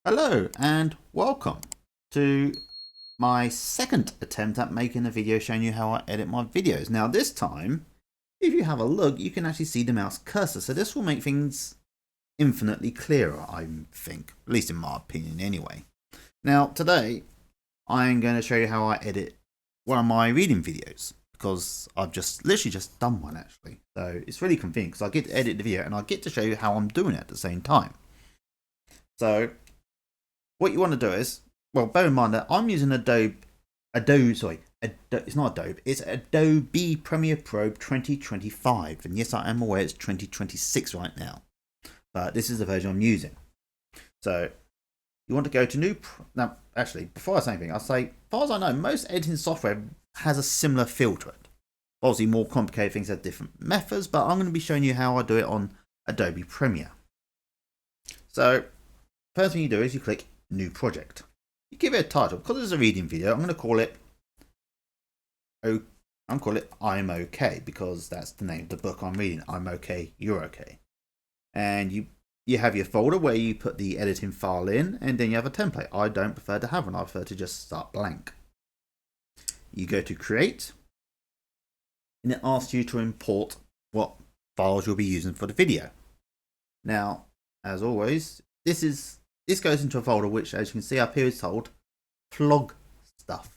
Hello and welcome to my second attempt at making a video showing you how I edit my videos. Now this time, if you have a look, you can actually see the mouse cursor. So this will make things infinitely clearer, I think, at least in my opinion anyway. Now today, I'm going to show you how I edit one of my reading videos, because I've literally just done one actually. So it's really convenient because I get to edit the video and I get to show you how I'm doing it at the same time. So what you want to do is, well, bear in mind that I'm using it's not Adobe, it's Adobe Premiere Pro 2025. And yes, I am aware it's 2026 right now, but this is the version I'm using. So you want to go to now, actually, before I say anything, I'll say, as far as I know, most editing software has a similar feel to it. Obviously, more complicated things have different methods, but I'm going to be showing you how I do it on Adobe Premiere. So first thing you do is you click New Project. You give it a title. Because it's a reading video, I'm going to call it I'm Okay, because that's the name of the book I'm reading. I'm Okay, You're Okay. And you have your folder where you put the editing file in, and then you have a template. I don't prefer to have one. I prefer to just start blank. You go to Create, and it asks you to import what files you'll be using for the video. Now, as always, this goes into a folder which, as you can see up here, is called Vlog Stuff.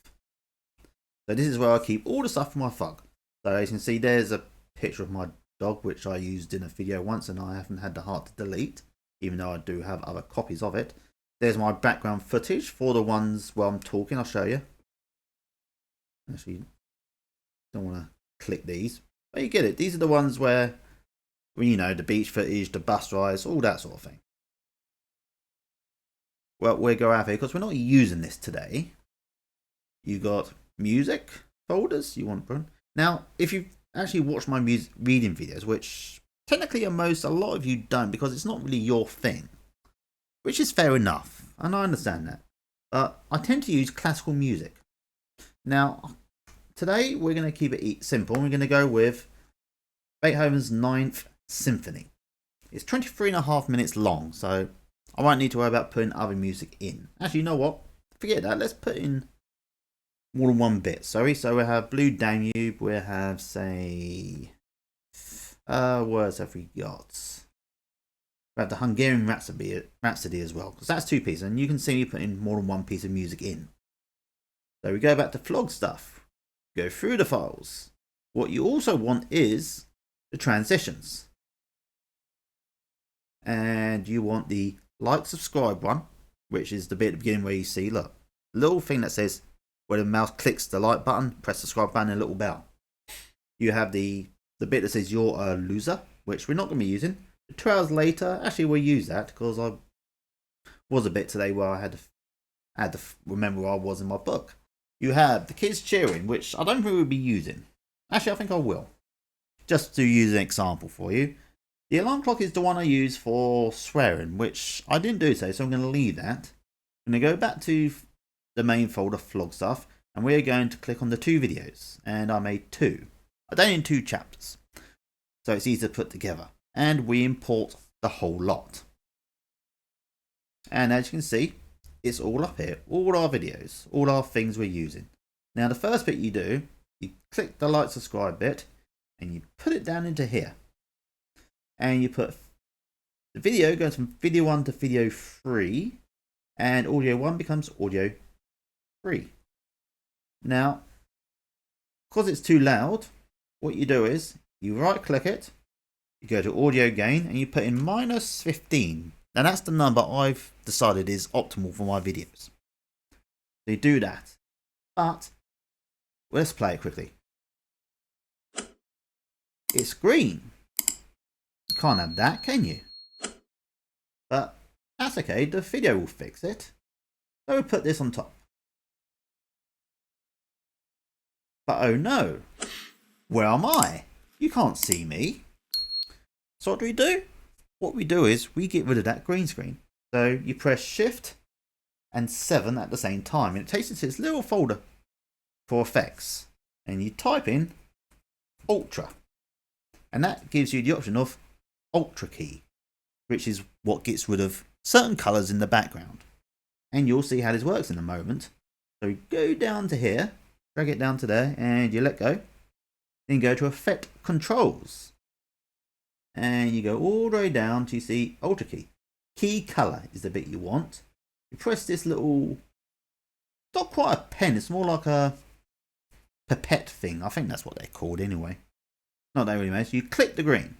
So this is where I keep all the stuff from my vlog. So as you can see, there's a picture of my dog, which I used in a video once and I haven't had the heart to delete, even though I do have other copies of it. There's my background footage for the ones where I'm talking. I'll show you. Actually, don't want to click these, but you get it. These are the ones where, you know, the beach footage, the bus rides, all that sort of thing. Well, we'll go out here because we're not using this today. You got music folders you want to put. Now, if you've actually watched my reading videos, which technically a lot of you don't, because it's not really your thing, which is fair enough, and I understand that. But I tend to use classical music. Now, today we're going to keep it simple. We're going to go with Beethoven's Ninth Symphony. It's 23.5 minutes long, so I won't need to worry about putting other music in. Actually, you know what? Forget that. Let's put in more than one bit. Sorry. So we have Blue Danube. We have, say, words have we got? We have the Hungarian Rhapsody as well, because that's two pieces, and you can see me putting more than one piece of music in. So we go back to Vlog Stuff. Go through the files. What you also want is the transitions, and you want the subscribe one, which is the bit at the beginning where you see, look, little thing that says where the mouse clicks the like button, press the subscribe button, and a little bell. You have the bit that says you're a loser, which we're not going to be using. 2 hours later, actually we'll use that, because I was a bit today where I had to remember where I was in my book. You have the kids cheering, which I don't think we'll be using. Actually, I think I will, just to use an example for you. The alarm clock is the one I use for swearing, which I didn't do so I'm going to leave that. I'm going to go back to the main folder, Vlog Stuff, and we're going to click on the 2 videos. And I made 2. I done in 2 chapters, so it's easy to put together. And we import the whole lot. And as you can see, it's all up here. All our videos, all our things we're using. Now the first bit you do, you click the subscribe bit, and you put it down into here. And you put the video goes from video 1 to video 3, and audio 1 becomes audio 3. Now, because it's too loud, what you do is you right click it, you go to audio gain, and you put in -15. Now that's the number I've decided is optimal for my videos. So you do that. But let's play it quickly. It's green. You can't have that, can you? But that's okay, the video will fix it. So we put this on top. But oh no, where am I? You can't see me. So what do? What we do is we get rid of that green screen. So you press Shift and 7 at the same time, and it takes you to this little folder for effects, and you type in Ultra, and that gives you the option of Ultra key, which is what gets rid of certain colours in the background. and you'll see how this works in a moment. So go down to here, drag it down to there, and you let go. Then go to Effect Controls. And you go all the way down to see Alter Key. Key Color is the bit you want. You press this little, not quite a pen, it's more like a pipette thing. I think that's what they're called anyway. Not that really matters. You click the green.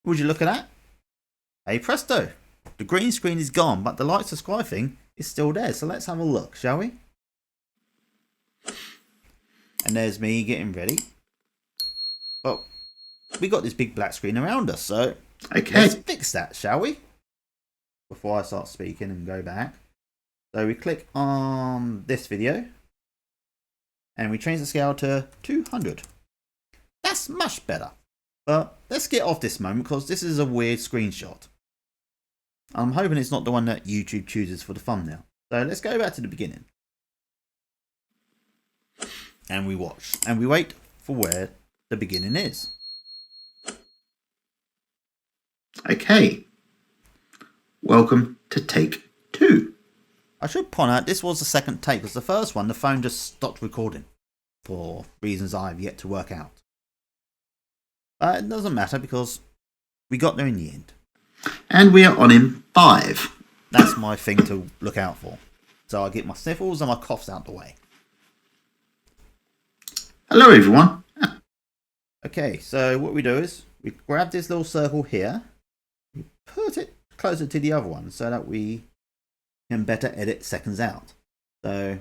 Would you look at that? Hey presto, the green screen is gone, but the lights of sky thing is still there. So let's have a look, shall we? And there's me getting ready. Well, we got this big black screen around us, so let's fix that, shall we? Before I start speaking and go back. So we click on this video and we change the scale to 200. That's much better. But let's get off this moment because this is a weird screenshot. I'm hoping it's not the one that YouTube chooses for the thumbnail. So let's go back to the beginning. And we watch. And we wait for where the beginning is. Okay. Welcome to take 2. I should point out this was the second take because the first one the phone just stopped recording. For reasons I've yet to work out. But it doesn't matter because we got there in the end. And we are on in 5. That's my thing to look out for. So I get my sniffles and my coughs out the way. Hello everyone. Okay, so what we do is we grab this little circle here. We put it closer to the other one so that we can better edit seconds out. So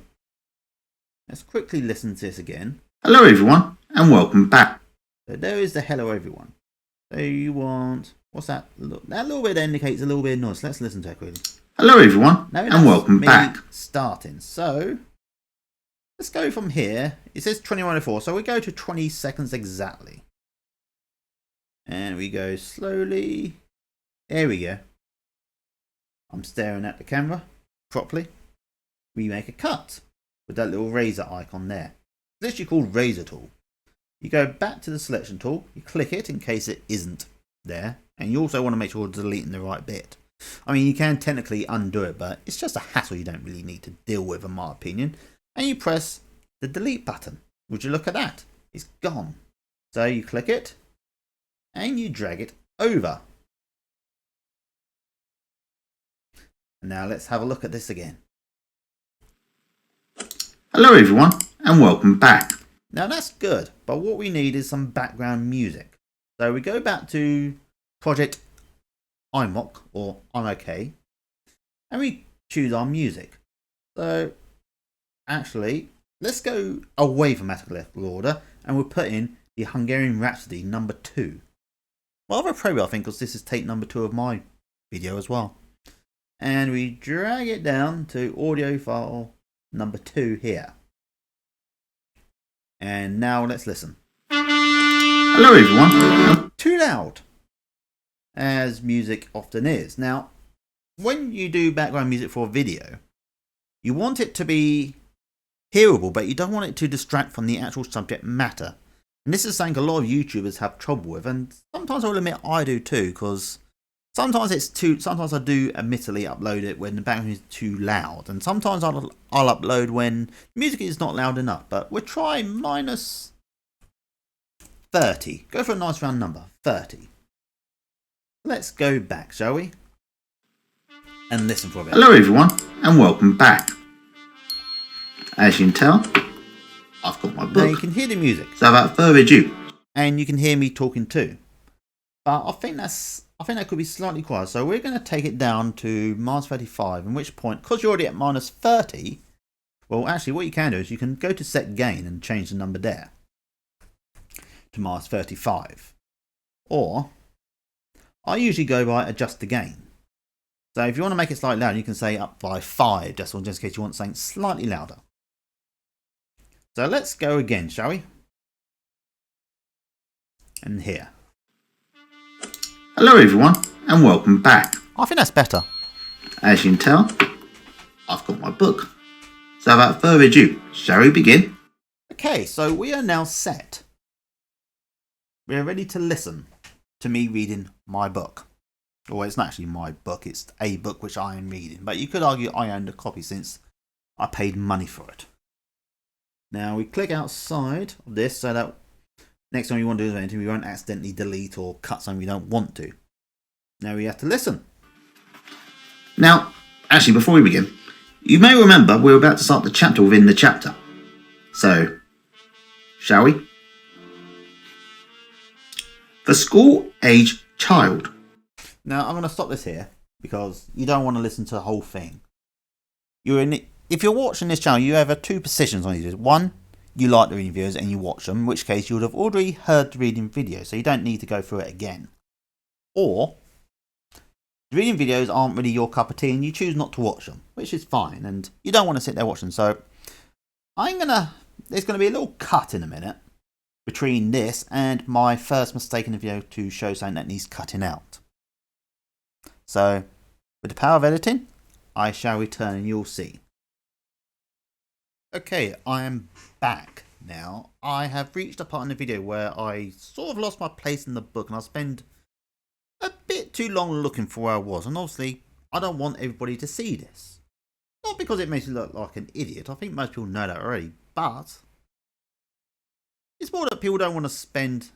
let's quickly listen to this again. Hello everyone and welcome back. So there is the hello everyone. So you want, what's that? That little bit indicates a little bit of noise. Let's listen to it quickly. Hello everyone and welcome back. Starting. So let's go from here. It says 2104, so we go to 20 seconds exactly. And we go slowly. There we go. I'm staring at the camera properly. We make a cut with that little razor icon there. It's literally called razor tool. You go back to the selection tool, you click it in case it isn't there, and you also want to make sure you're deleting the right bit. I mean, you can technically undo it, but it's just a hassle you don't really need to deal with, in my opinion. And you press the delete button. Would you look at that? It's gone. So you click it, and you drag it over. Now let's have a look at this again. Hello everyone and welcome back. Now that's good, but what we need is some background music. So we go back to Project Aylmore, or I'm OK, and we choose our music. So actually, let's go away from alphabetical order and we'll put in the Hungarian Rhapsody number 2. Rather appropriate, I think, because this is take number 2 of my video as well. And we drag it down to audio file number 2 here. And now let's listen. Hello everyone. Too loud, as music often is. Now, when you do background music for a video, you want it to be hearable, but you don't want it to distract from the actual subject matter. And this is something a lot of YouTubers have trouble with, and sometimes I'll admit I do too, because sometimes I do admittedly upload it when the background is too loud, and sometimes I'll upload when music is not loud enough. But we'll try minus 30. Go for a nice round number, 30. Let's go back, shall we? And listen for a bit. Hello everyone and welcome back. As you can tell, I've got my book. Now you can hear the music. So without further ado. And you can hear me talking too. But I think that could be slightly quiet. So we're going to take it down to minus 35. In which point, because you're already at minus 30, well, actually what you can do is you can go to set gain and change the number there to minus 35. Or I usually go by adjust the gain. So if you want to make it slightly louder, you can say up by 5, just in case you want something slightly louder. So let's go again, shall we? And here. Hello everyone and welcome back. I think that's better. As you can tell, I've got my book. So without further ado, shall we begin? Okay, so we are now set. We are ready to listen to me reading my book. Well, it's not actually my book, it's a book which I am reading. But you could argue I owned a copy since I paid money for it. Now we click outside of this so that next time you want to do anything, we won't accidentally delete or cut something we don't want to. Now we have to listen. Now, actually, before we begin, you may remember we're about to start the chapter within the chapter. So, shall we? The school-age child. Now I'm going to stop this here because you don't want to listen to the whole thing. If you're watching this channel, you have two positions on these. One, you like the reading videos and you watch them, in which case you would have already heard the reading video, so you don't need to go through it again. Or the reading videos aren't really your cup of tea and you choose not to watch them, which is fine, and you don't want to sit there watching. So there's going to be a little cut in a minute between this and my first mistake in the video to show something that needs cutting out. So with the power of editing, I shall return and you'll see. Okay, I am back now. I have reached a part in the video where I sort of lost my place in the book and I spend a bit too long looking for where I was, and obviously I don't want everybody to see this. Not because it makes me look like an idiot, I think most people know that already, but it's more that people don't want to spend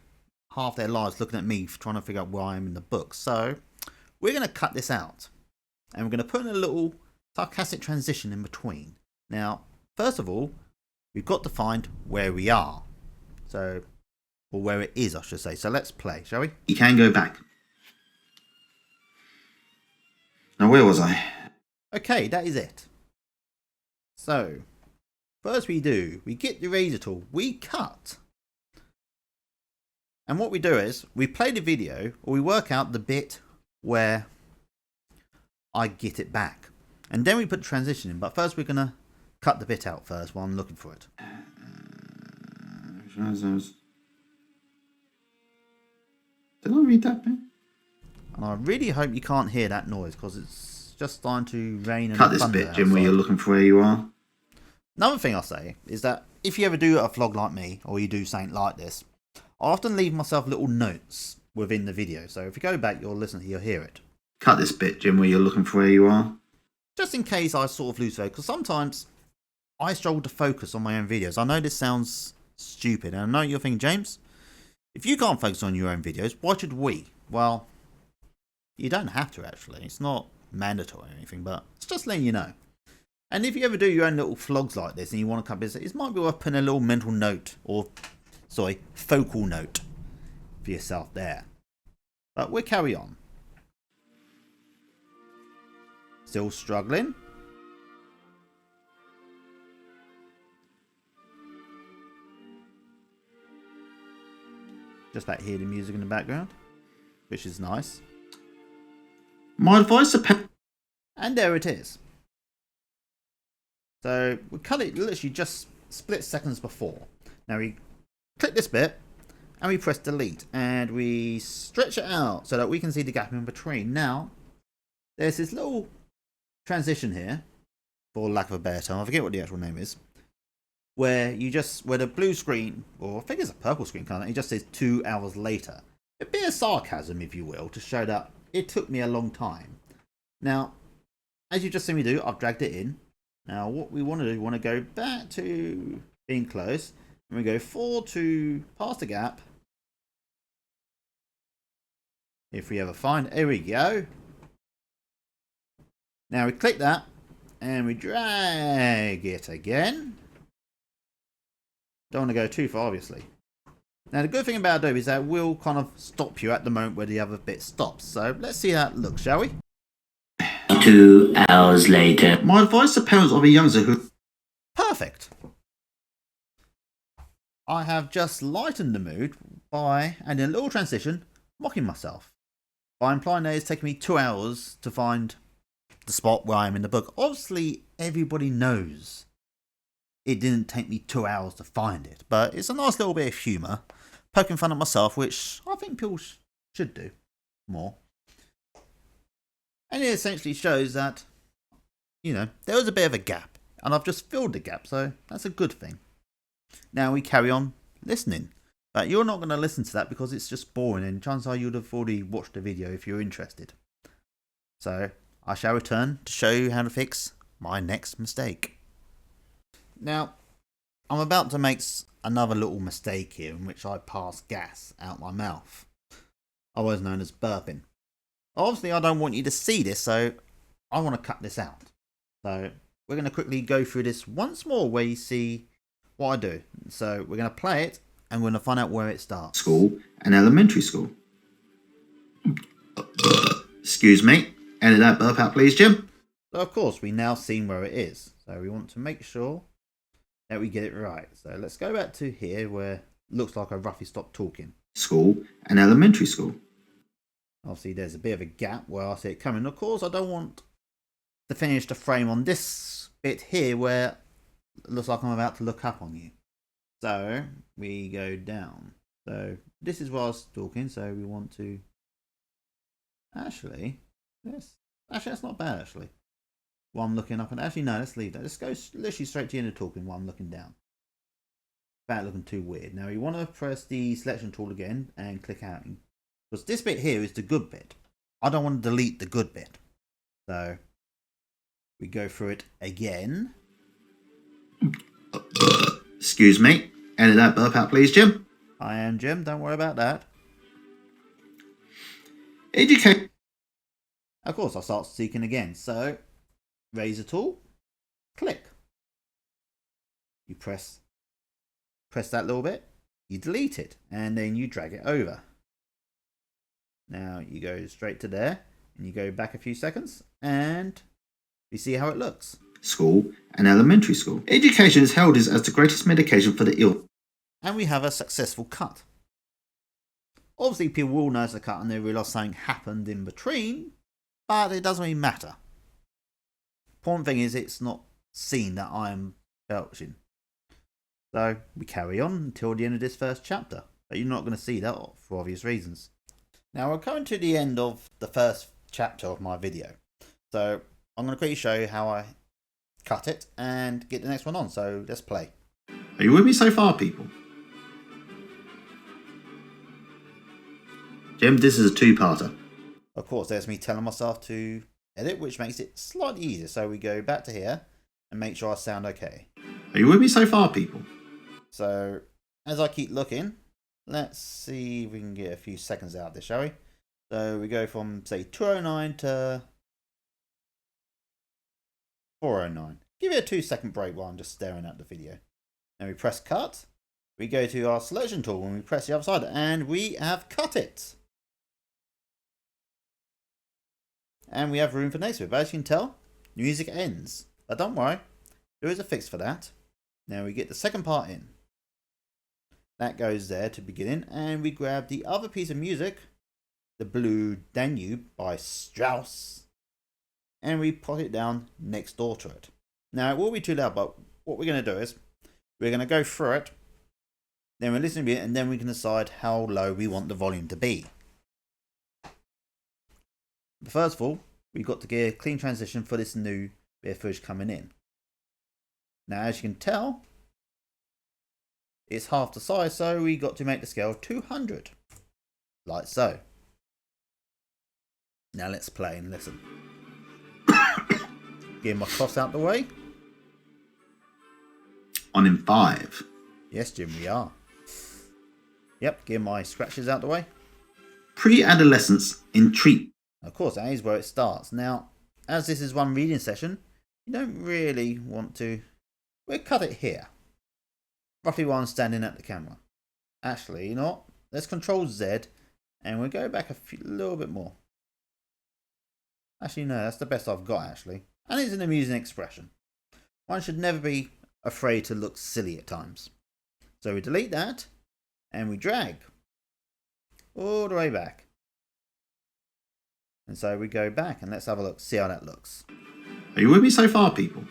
half their lives looking at me for trying to figure out where I am in the book. So we're going to cut this out and we're going to put in a little sarcastic transition in between. Now, first of all, we've got to find where we are. So, or where it is, I should say. So let's play, shall we? You can go back. Now, where was I? Okay, that is it. So, first we get the razor tool, we cut. And what we do is, we play the video, or we work out the bit where I get it back. And then we put the transition in, but first we're going to cut the bit out first while I'm looking for it. Did I read that bit? And I really hope you can't hear that noise because it's just starting to rain and Cut this thunder bit, Jim, outside. where you're looking for where you are. Another thing I'll say is that if you ever do a vlog like me, or you do something like this, I often leave myself little notes within the video. So if you go back, you'll hear it. Cut this bit, Jim, where you're looking for where you are. Just in case I sort of lose focus, because sometimes I struggle to focus on my own videos. I know this sounds stupid, and I know you're thinking, James, if you can't focus on your own videos, why should we? Well, you don't have to actually. It's not mandatory or anything, but it's just letting you know. And if you ever do your own little vlogs like this and you want to come visit, it might be worth putting a little mental note, or focal note for yourself there. But we'll carry on. Still struggling? Just about hear the music in the background, which is nice. My advice And there it is. So we cut it literally just split seconds before. Now we click this bit and we press delete and we stretch it out so that we can see the gap in between. Now there's this little transition here, for lack of a better term, I forget what the actual name is, where the blue screen, or I think it's a purple screen kind of, it just says 2 hours later. A bit of sarcasm, if you will, to show that it took me a long time. Now, as you just seen me do, I've dragged it in. Now, what we want to do, we want to go back to being close, and we go forward to past the gap. If we ever find, there we go. Now we click that, and we drag it again. Don't want to go too far, obviously. Now the good thing about Adobe is that it will kind of stop you at the moment where the other bit stops. So let's see how it looks, shall we? 2 hours later. My advice to parents of a youngster who... Perfect. I have just lightened the mood by adding a little transition, mocking myself, by implying that it's taken me 2 hours to find the spot where I am in the book. Obviously, everybody knows it didn't take me 2 hours to find it, but it's a nice little bit of humour, poking fun at myself, which I think people should do more. And it essentially shows that, you know, there was a bit of a gap, and I've just filled the gap, so that's a good thing. Now we carry on listening, but you're not going to listen to that because it's just boring, and chances are you'd have already watched the video if you're interested. So I shall return to show you how to fix my next mistake. Now, I'm about to make another little mistake here in which I pass gas out my mouth, otherwise known as burping. Obviously, I don't want you to see this, so I want to cut this out. So we're going to quickly go through this once more where you see what I do. So we're going to play it and we're going to find out where it starts. School and elementary school. Excuse me. Edit that burp out, please, Jim. So of course, we now seen where it is. So we want to make sure that we get it right. So let's go back to here where it looks like I roughly stopped talking. School and elementary school. Obviously, there's a bit of a gap where I see it coming. Of course, I don't want to finish the frame on this bit here where it looks like I'm about to look up on you. So we go down. So this is where I was talking. So we want to actually, that's not bad actually. While I'm looking up, and actually no, let's leave that. Let's go literally straight to the end of talking while I'm looking down. Without looking too weird. Now you want to press the selection tool again and click out, because this bit here is the good bit. I don't want to delete the good bit. So we go through it again. Excuse me. Edit that burp out, please, Jim. I am Jim. Don't worry about that. Educate. Of course, I start speaking again. So raise the tool. Click. You press that little bit. You delete it, and then you drag it over. Now you go straight to there, and you go back a few seconds, and you see how it looks. School and elementary school. Education is held as the greatest medication for the ill. And we have a successful cut. Obviously, people will notice the cut and they realise something happened in between, but it doesn't really matter. Important thing is it's not seen that I am belching. So we carry on until the end of this first chapter, but you're not going to see that for obvious reasons. Now we're coming to the end of the first chapter of my video, so I'm going to quickly show you how I cut it and get the next one on. So let's play. Are you with me so far, people? Jim, this is a two-parter. Of course, there's me telling myself to edit, which makes it slightly easier. So we go back to here and make sure I sound okay. Are you with me so far, people? So as I keep looking, let's see if we can get a few seconds out of this, shall we? So we go from, say, 209 to 409. Give it a 2-second break while I'm just staring at the video. Then we press cut. We go to our selection tool and we press the other side, and we have cut it. And we have room for next bit. But as you can tell, the music ends. But don't worry, there is a fix for that. Now we get the second part in. That goes there to begin, and we grab the other piece of music, the Blue Danube by Strauss, and we put it down next door to it. Now it will be too loud, but what we're going to do is we're going to go through it, then we'll listen to it, and then we can decide how low we want the volume to be. But first of all, we've got to get a clean transition for this new bit of footage coming in. Now as you can tell, it's half the size, so we got to make the scale 200, like so. Now let's play and listen. Get my cross out the way. On in 5. Yes, Jim, we are. Yep, get my scratches out the way. Pre-adolescence in treat. Of course, that is where it starts. Now, as this is one reading session, you don't really want to... We'll cut it here. Roughly while I'm standing at the camera. Actually, you know what? Let's Control Z and we'll go back a little bit more. Actually, no, that's the best I've got, actually. And it's an amusing expression. One should never be afraid to look silly at times. So we delete that and we drag all the way back. And so we go back and let's have a look, see how that looks. Are you with me so far, people?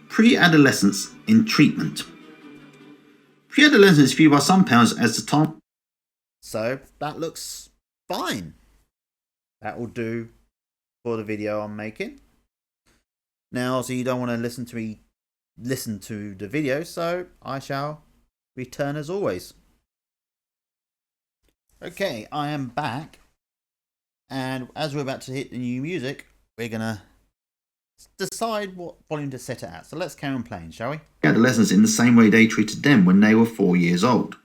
Pre-adolescence in treatment. Pre-adolescence is viewed by some parents as the time. So that looks fine. That will do for the video I'm making. Now, so you don't want to listen to the video, so I shall return as always. Okay, I am back, And as we're about to hit the new music, we're going to decide what volume to set it at. So let's carry on playing, shall we? Adolescents in the same way they treated them when they were 4 years old.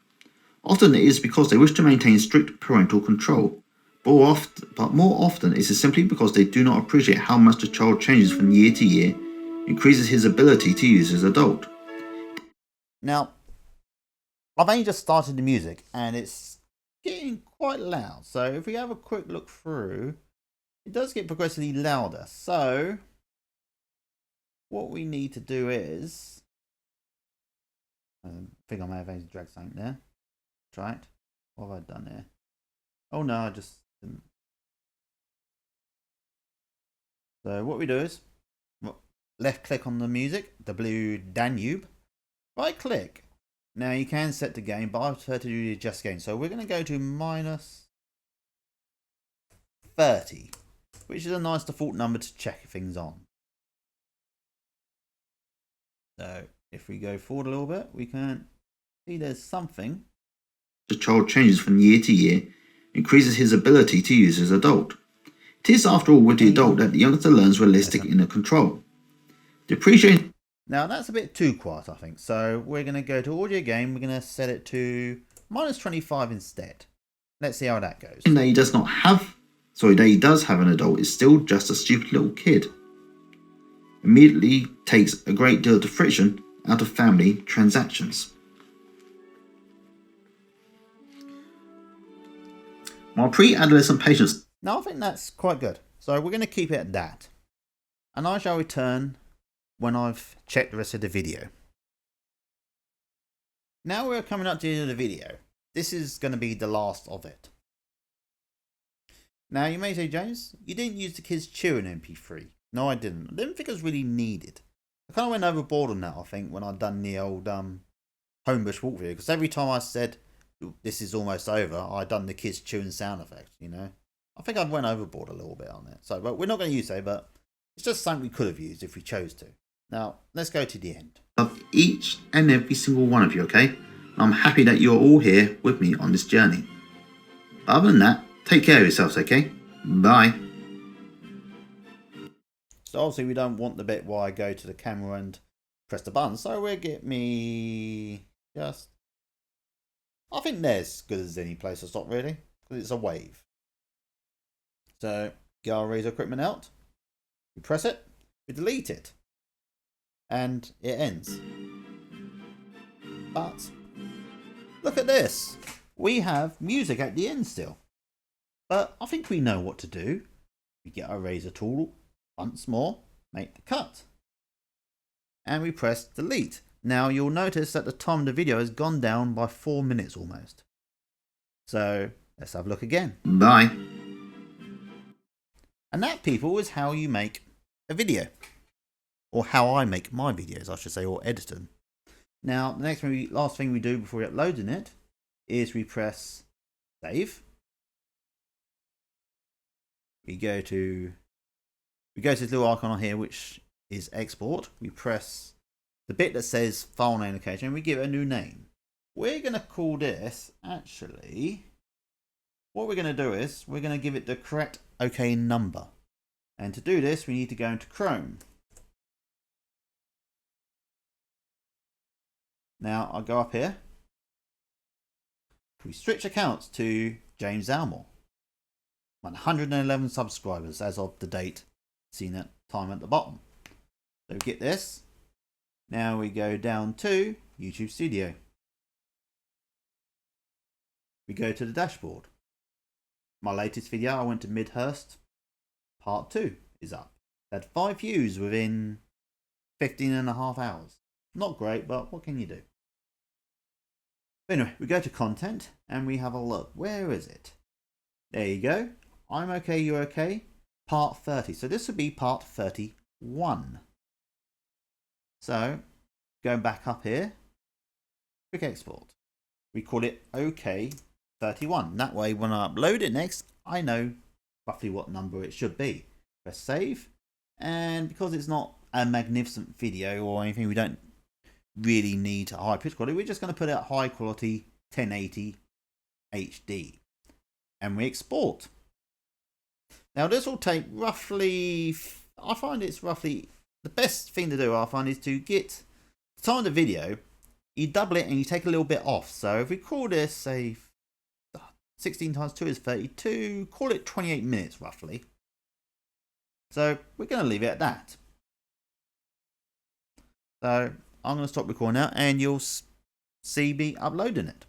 Often it is because they wish to maintain strict parental control, but more often it is simply because they do not appreciate how much the child changes from year to year, increases his ability to use as an adult. Now, I've only just started the music and it's getting quite loud. So if we have a quick look through, it does get progressively louder. So what we need to do is, I think I may have actually dragged something there. Try it. What have I done here? Oh no, I just didn't. So what we do is left click on the music, the blue Danube, right click. Now you can set the gain, but I prefer to do the adjust gain. So we're going to go to minus 30, which is a nice default number to check things on. So if we go forward a little bit, we can see there's something. The child changes from year to year, increases his ability to use as an adult. It is, after all, with the adult that the youngster learns realistic inner control. The appreciation. Now that's a bit too quiet, I think. So we're going to go to audio gain. We're going to set it to minus 25 instead. Let's see how that goes. That he does not have, that he does have an adult is still just a stupid little kid. Immediately takes a great deal of the friction out of family transactions. My pre-adolescent patients. Now I think that's quite good. So we're going to keep it at that. And I shall return when I've checked the rest of the video. Now we're coming up to the end of the video. This is going to be the last of it. Now you may say, James, you didn't use the Kids Cheering MP3. No, I didn't. I didn't think it was really needed. I kind of went overboard on that, I think, when I'd done the old Homebush walk video. Because every time I said, this is almost over, I'd done the Kids Chewing sound effect, you know. I think I went overboard a little bit on it. So, but we're not going to use it, but it's just something we could have used if we chose to. Now, let's go to the end. Love each and every single one of you, okay? I'm happy that you're all here with me on this journey. Other than that, take care of yourselves, okay? Bye. So obviously we don't want the bit where I go to the camera and press the button. So we'll get me just... I think there's as good as any place to stop, really. Because it's a wave. So get our razor equipment out. We press it. We delete it. And it ends. But look at this. We have music at the end still. But I think we know what to do. We get our razor tool once more, make the cut. And we press delete. Now you'll notice that the time of the video has gone down by 4 minutes almost. So let's have a look again. Bye. And that, people, is how you make a video. Or how I make my videos, I should say, or edit them. Now, the last thing we do before we upload it is we press save. We go to this little icon on here, which is export. We press the bit that says file name location, and we give it a new name. We're going to call this, actually, what we're going to do is we're going to give it the correct OK number. And to do this, we need to go into Chrome. Now I'll go up here. We switch accounts to James Aylmore. 111 subscribers as of the date seen at time at the bottom. So we get this. Now we go down to YouTube Studio. We go to the dashboard. My latest video, I went to Midhurst. Part 2 is up. It had 5 views within 15.5 hours. Not great, but what can you do? Anyway, we go to content and we have a look. Where is it? There you go. I'm okay, you're okay. Part 30. So this would be part 31. So, going back up here, quick export. We call it OK 31. That way, when I upload it next, I know roughly what number it should be. Press save. And because it's not a magnificent video or anything, we don't really need a high pitch quality. We're just going to put it at high quality 1080 HD. And we export. Now this will take roughly, I find it's roughly, the best thing to do I find is to get the time of the video, you double it and you take a little bit off. So if we call this, say, 16 times 2 is 32, call it 28 minutes roughly. So we're going to leave it at that. So I'm going to stop recording now and you'll see me uploading it.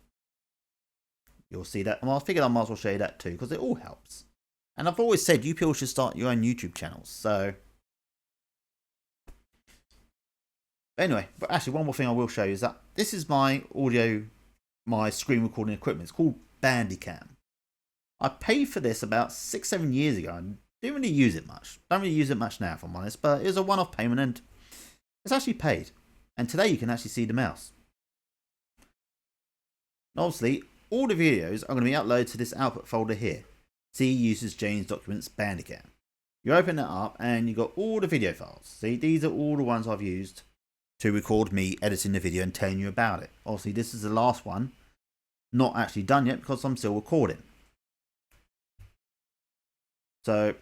You'll see that. And I figured I might as well show you that too because it all helps. And I've always said you people should start your own YouTube channels. So anyway, but actually one more thing I will show you is that this is my audio, my screen recording equipment. It's called Bandicam. I paid for this about 6-7 years ago and didn't really use it much. Don't really use it much now if I'm honest, but it was a one-off payment and it's actually paid. And today you can actually see the mouse. And obviously, all the videos are going to be uploaded to this output folder here. See uses James Documents Bandicam. You open it up and you've got all the video files. See, these are all the ones I've used to record me editing the video and telling you about it. Obviously, this is the last one. Not actually done yet because I'm still recording. So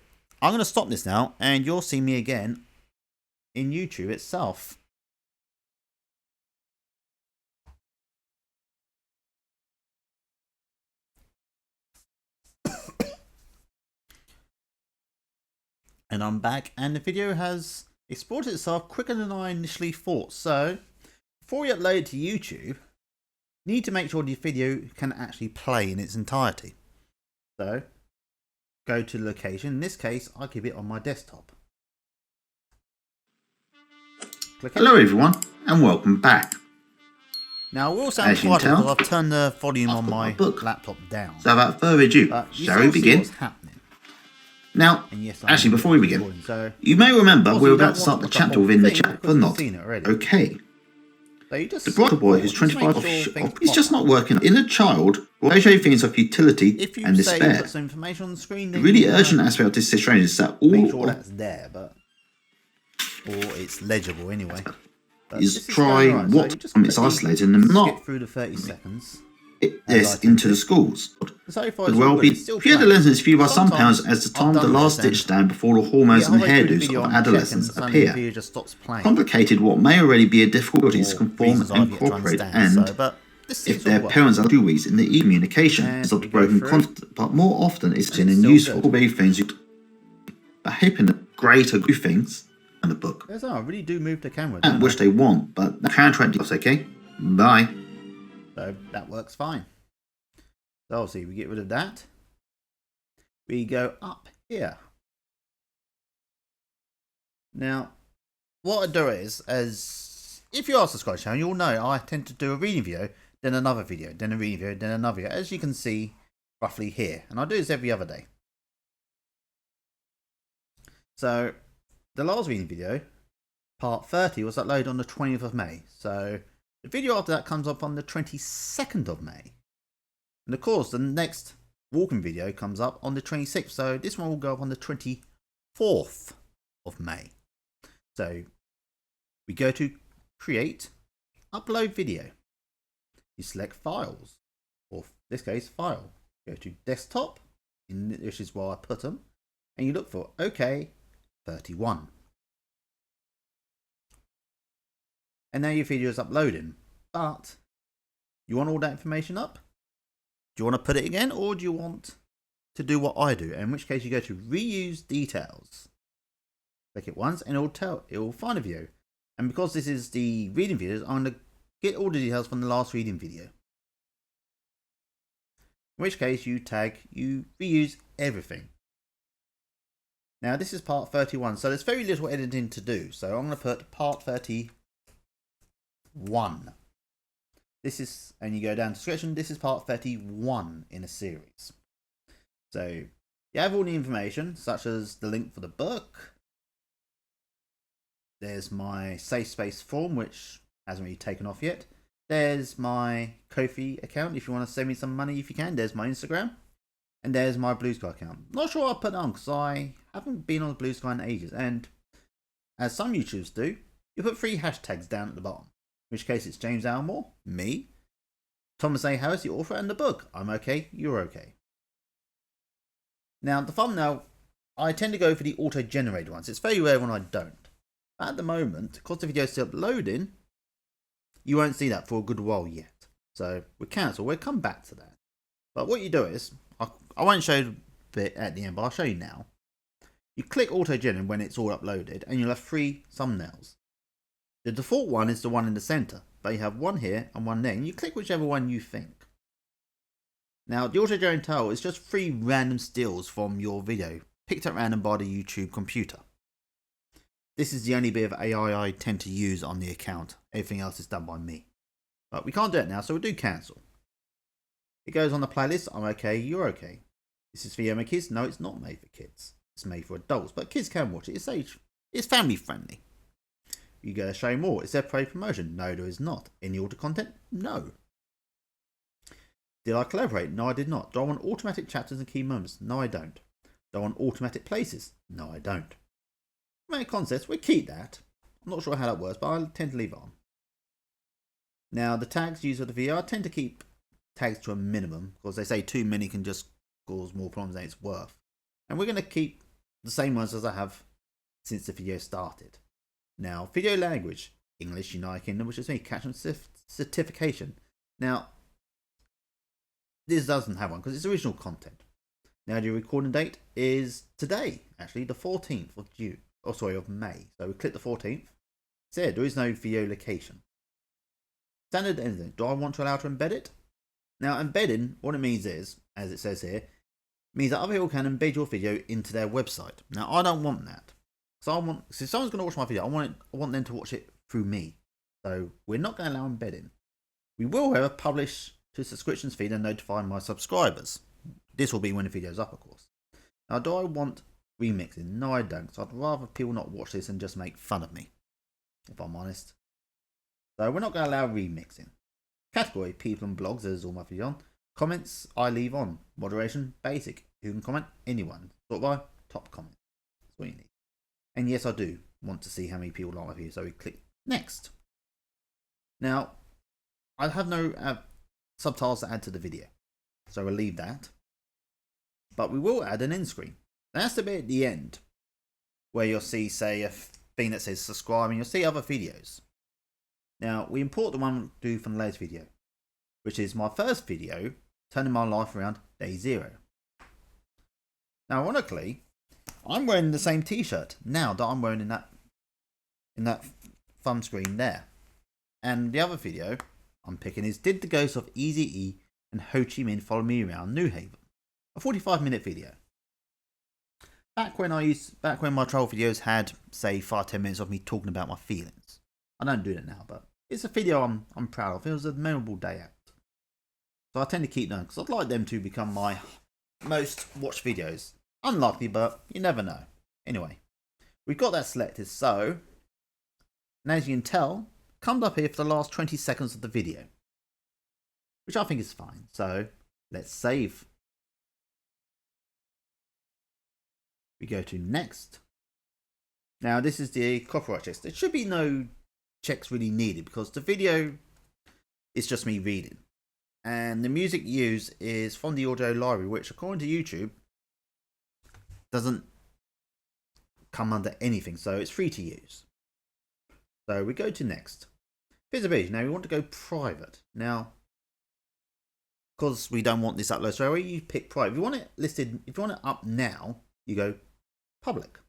I'm going to stop this now and you'll see me again in YouTube itself. And I'm back and the video has exported itself quicker than I initially thought. So before you upload it to YouTube, you need to make sure the video can actually play in its entirety. So go to the location. In this case, I keep it on my desktop. Hello everyone and welcome back. Now it will sound quiet because I've turned the volume on my laptop down. So without further ado, shall we begin? What's happening. Now, yes, actually before we begin, you may remember we're about to start the chapter within the chapter not. Okay. So the brighter boy who's 25 is just not working. Inner child will show feelings of futility and despair. The really urgent aspect of this situation is that all... Make sure that's there, but... Or it's legible anyway. Is try what it's isolated and not through the 30 seconds. This into the schools. Could well be few adolescents viewed by some parents as the time of the last ditch stand before the hormones and hairdos of adolescents appear. Complicated what may already be a difficulty to conform and incorporate, and if their parents are 2 weeks in the communication is of the broken content, but more often it's in useful things, but happen greater good things in the book. I really do move the camera, which they want, but the counteract is okay. Bye. So that works fine. So obviously we get rid of that. We go up here. Now, what I do is, as if you are subscribed to the channel, you'll know I tend to do a reading video, then another video, then a reading video, then another video, as you can see roughly here. And I do this every other day. So the last reading video, part 30, was uploaded on the 20th of May. So the video after that comes up on the 22nd of May. And of course, the next walking video comes up on the 26th. So this one will go up on the 24th of May. So we go to create, upload video. You select files, or in this case, file. Go to desktop, which is where I put them. And you look for OK 31. And now your video is uploading, but you want all that information up? Do you want to put it again, or do you want to do what I do? In which case you go to reuse details. Click it once and it will find a video. And because this is the reading videos, I'm going to get all the details from the last reading video. In which case you reuse everything. Now this is part 31, so there's very little editing to do. So I'm going to put part 31. This is, and you go down to description, this is part 31 in a series. So you have all the information, such as the link for the book. There's my safe space form, which hasn't really taken off yet. There's my Ko-fi account, if you want to send me some money, if you can. There's my Instagram. And there's my Blue Sky account. Not sure I'll put it on, because I haven't been on Blue Sky in ages. And as some YouTubers do, you put 3 hashtags down at the bottom. In which case it's James Aylmore, me, Thomas A. Harris, the author, and the book. I'm okay, you're okay. Now the thumbnail I tend to go for the auto-generated ones. It's very rare when I don't. But at the moment, because the video is still uploading, you won't see that for a good while yet. So we cancel. We'll come back to that. But what you do is, I won't show the bit at the end, but I'll show you now. You click auto-generate when it's all uploaded, and you'll have 3 thumbnails. The default one is the one in the center, but you have one here and one there, and you click whichever one you think. Now, the auto-generated title is just 3 random stills from your video, picked at random by the YouTube computer. This is the only bit of AI I tend to use on the account. Everything else is done by me. But we can't do it now, so we'll do cancel. It goes on the playlist. I'm okay, you're okay. This is for your kids? No, it's not made for kids. It's made for adults, but kids can watch it. It's family friendly. You go to show more. Is there paid promotion? No, there is not. Any order content? No. Did I collaborate? No, I did not. Do I want automatic chapters and key moments? No, I don't. Do I want automatic places? No, I don't. Main concepts, we keep that. I'm not sure how that works, but I tend to leave it on. Now, the tags used for the video, I tend to keep tags to a minimum, because they say too many can just cause more problems than it's worth. And we're going to keep the same ones as I have since the video started. Now, video language, English, United Kingdom, which is me, catchment certification. Now, this doesn't have one because it's original content. Now, the recording date is today, actually, the 14th of June. Oh, sorry, of May. So we click the 14th. There is no video location. Standard editing. Do I want to allow to embed it? Now, embedding, what it means is, as it says here, means that other people can embed your video into their website. Now, I don't want that. So if someone's going to watch my video, I want them to watch it through me. So we're not going to allow embedding. We will, however, publish to subscriptions feed and notify my subscribers. This will be when the video's up, of course. Now, do I want remixing? No, I don't. So I'd rather people not watch this and just make fun of me, if I'm honest. So we're not going to allow remixing. Category, people and blogs, there's all my video on. Comments, I leave on. Moderation, basic. Who can comment? Anyone. Sort by, top comment. That's what you need. And yes, I do want to see how many people like my video, so we click next. Now, I have no subtitles to add to the video, so we'll leave that. But we will add an end screen. That's the bit at the end where you'll see, say, a thing that says subscribe, and you'll see other videos. Now, we import the one we do from the latest video, which is my first video, turning my life around day 0. Now, ironically, I'm wearing the same t-shirt now that I'm wearing in that thumb screen there. And the other video I'm picking is Did the Ghosts of Eazy-E and Ho Chi Minh Follow Me Around New Haven? A 45-minute video. Back when my travel videos had, say, 5-10 minutes of me talking about my feelings. I don't do that now, but it's a video I'm proud of. It was a memorable day out. So I tend to keep them because I'd like them to become my most watched videos. Unlikely, but you never know. Anyway, we've got that selected, so, and as you can tell, comes up here for the last 20 seconds of the video, which I think is fine. So let's save. We go to next. Now this is the copyright checks. There should be no checks really needed because the video is just me reading. And the music used is from the audio library, which according to YouTube doesn't come under anything, so it's free to use. So we go to next. Visibility. Now we want to go private. Now, because we don't want this upload straight away, you pick private. If you want it listed, if you want it up now, you go public.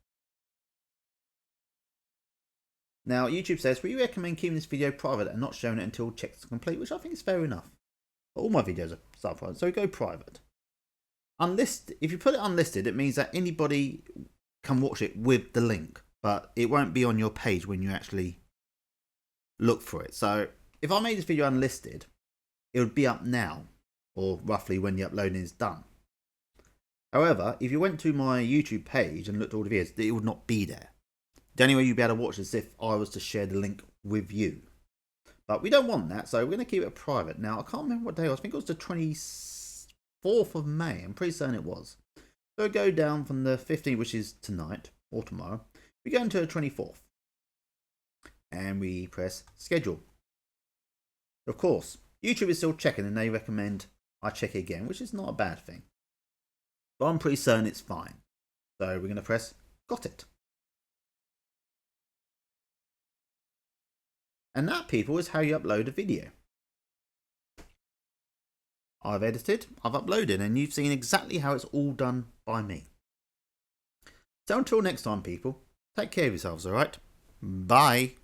Now YouTube says we recommend keeping this video private and not showing it until checks are complete, which I think is fair enough. But all my videos are start private, so we go private. Unlisted. If you put it unlisted, it means that anybody can watch it with the link, but it won't be on your page when you actually look for it. So if I made this video unlisted, it would be up now, or roughly when the uploading is done. However, if you went to my YouTube page and looked at all the videos, it would not be there. The only way you'd be able to watch is if I was to share the link with you. But we don't want that, so we're going to keep it private. Now, I can't remember what day it was. I think it was the 24th of May. I'm pretty certain it was. So we go down from the 15th, which is tonight, or tomorrow. We go into the 24th. And we press schedule. Of course, YouTube is still checking and they recommend I check it again, which is not a bad thing. But I'm pretty certain it's fine. So we're going to press got it. And that, people, is how you upload a video. I've edited, I've uploaded, and you've seen exactly how it's all done by me. So until next time, people, take care of yourselves, alright? Bye.